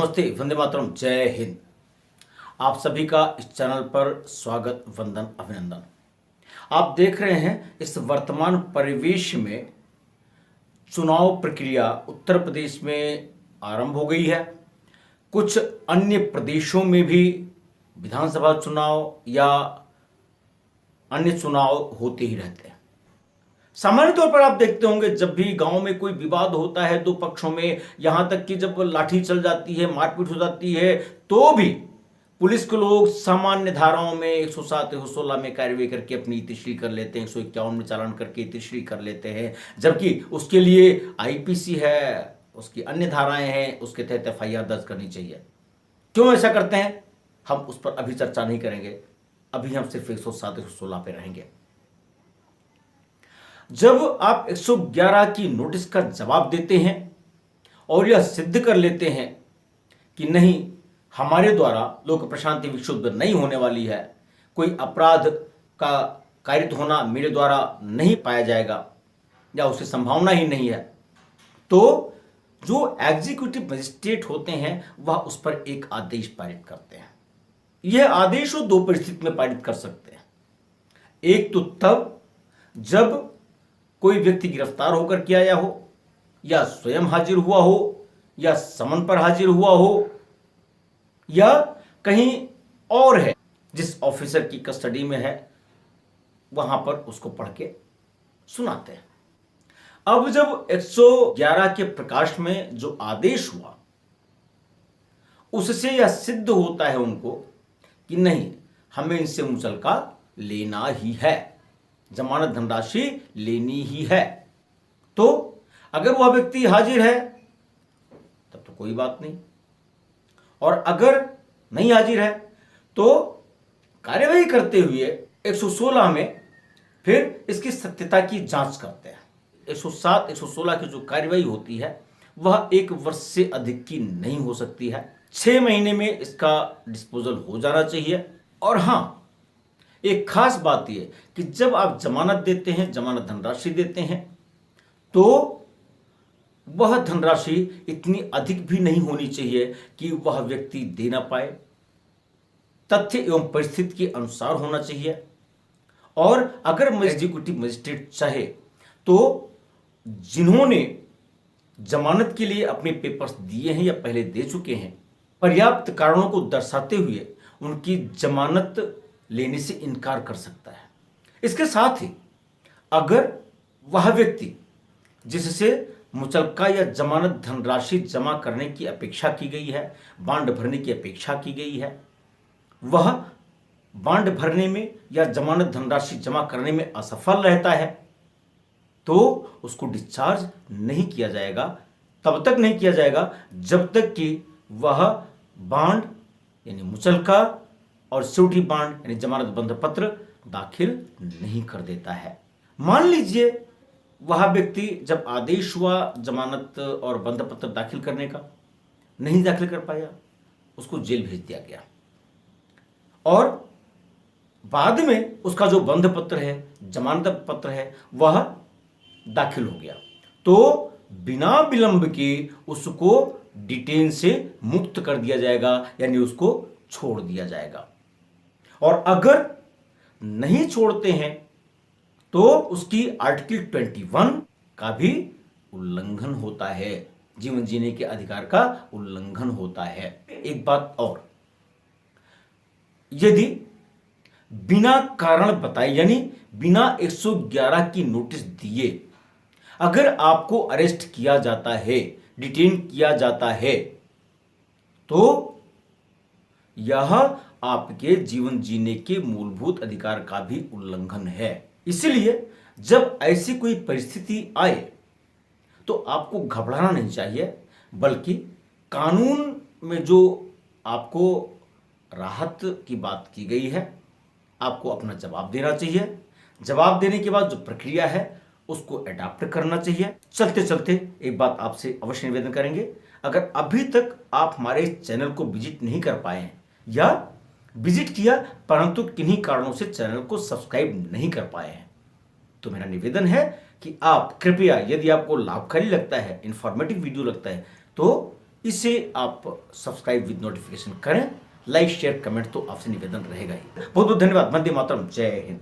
नमस्ते, वंदे मातरम, जय हिंद। आप सभी का इस चैनल पर स्वागत, वंदन, अभिनंदन। आप देख रहे हैं इस वर्तमान परिवेश में चुनाव प्रक्रिया उत्तर प्रदेश में आरंभ हो गई है। कुछ अन्य प्रदेशों में भी विधानसभा चुनाव या अन्य चुनाव होते ही रहते हैं। सामान्य तौर पर आप देखते होंगे जब भी गांव में कोई विवाद होता है दो पक्षों में, यहां तक कि जब लाठी चल जाती है, मारपीट हो जाती है, तो भी पुलिस के लोग सामान्य धाराओं में 107 116 में कार्रवाई करके अपनी इतिश्री कर लेते हैं, 151 में चालान करके इतिश्री कर लेते हैं, जबकि उसके लिए आईपीसी है, उसकी अन्य धाराएं हैं, उसके तहत एफआईआर दर्ज करनी चाहिए। क्यों ऐसा करते हैं हम उस पर अभी चर्चा नहीं करेंगे। अभी हम सिर्फ 107 116 पे रहेंगे। जब आप 111 की नोटिस का जवाब देते हैं और यह सिद्ध कर लेते हैं कि नहीं, हमारे द्वारा लोक प्रशांति विक्षुब्ध नहीं होने वाली है, कोई अपराध का कारित होना मेरे द्वारा नहीं पाया जाएगा या उसकी संभावना ही नहीं है, तो जो एग्जीक्यूटिव मजिस्ट्रेट होते हैं वह उस पर एक आदेश पारित करते हैं। यह आदेश वो दो परिस्थिति में पारित कर सकते हैं। एक तो तब जब कोई व्यक्ति गिरफ्तार होकर के आया हो, या स्वयं हाजिर हुआ हो, या समन पर हाजिर हुआ हो, या कहीं और है जिस ऑफिसर की कस्टडी में है, वहां पर उसको पढ़ के सुनाते हैं। अब जब 111 के प्रकाश में जो आदेश हुआ उससे यह सिद्ध होता है उनको कि नहीं, हमें इनसे मुचलका लेना ही है, जमानत धनराशि लेनी ही है। तो अगर वह व्यक्ति हाजिर है तब तो कोई बात नहीं, और अगर नहीं हाजिर है तो कार्यवाही करते हुए 116 में फिर इसकी सत्यता की जांच करते हैं। 107 116 की जो कार्यवाही होती है वह 1 वर्ष से अधिक की नहीं हो सकती है। 6 महीने में इसका डिस्पोजल हो जाना चाहिए। और हाँ, एक खास बात यह कि जब आप जमानत देते हैं, जमानत धनराशि देते हैं, तो वह धनराशि इतनी अधिक भी नहीं होनी चाहिए कि वह व्यक्ति दे ना पाए। तथ्य एवं परिस्थिति के अनुसार होना चाहिए। और अगर एग्जीक्यूटिव मजिस्ट्रेट चाहे तो जिन्होंने जमानत के लिए अपने पेपर्स दिए हैं या पहले दे चुके हैं, पर्याप्त कारणों को दर्शाते हुए उनकी जमानत लेने से इनकार कर सकता है। इसके साथ ही अगर वह व्यक्ति जिससे मुचलका या जमानत धनराशि जमा करने की अपेक्षा की गई है, बांड भरने की अपेक्षा की गई है, वह बांड भरने में या जमानत धनराशि जमा करने में असफल रहता है, तो उसको डिस्चार्ज नहीं किया जाएगा। तब तक नहीं किया जाएगा जब तक कि वह बांड यानी मुचलका और सिक्योरिटी बांड यानी जमानत बंध पत्र दाखिल नहीं कर देता है। मान लीजिए वह व्यक्ति जब आदेश हुआ जमानत और बंध पत्र दाखिल करने का, नहीं दाखिल कर पाया, उसको जेल भेज दिया गया, और बाद में उसका जो बंध पत्र है, जमानत पत्र है, वह दाखिल हो गया, तो बिना विलंब के उसको डिटेन से मुक्त कर दिया जाएगा, यानी उसको छोड़ दिया जाएगा। और अगर नहीं छोड़ते हैं तो उसकी आर्टिकल 21 का भी उल्लंघन होता है, जीवन जीने के अधिकार का उल्लंघन होता है। एक बात और, यदि बिना कारण बताए यानी बिना 111 की नोटिस दिए अगर आपको अरेस्ट किया जाता है, डिटेन किया जाता है, तो यह आपके जीवन जीने के मूलभूत अधिकार का भी उल्लंघन है। इसलिए जब ऐसी कोई परिस्थिति आए तो आपको घबराना नहीं चाहिए, बल्कि कानून में जो आपको राहत की बात की गई है, आपको अपना जवाब देना चाहिए। जवाब देने के बाद जो प्रक्रिया है उसको अडॉप्ट करना चाहिए। चलते चलते एक बात आपसे अवश्य निवेदन करेंगे, अगर अभी तक आप हमारे इस चैनल को विजिट नहीं कर पाए हैं या विजिट किया परंतु किन्हीं कारणों से चैनल को सब्सक्राइब नहीं कर पाए हैं, तो मेरा निवेदन है कि आप कृपया, यदि आपको लाभकारी लगता है, इंफॉर्मेटिव वीडियो लगता है, तो इसे आप सब्सक्राइब विद नोटिफिकेशन करें, लाइक शेयर कमेंट तो आपसे निवेदन रहेगा ही। बहुत बहुत धन्यवाद। वंदे मातरम। जय हिंद।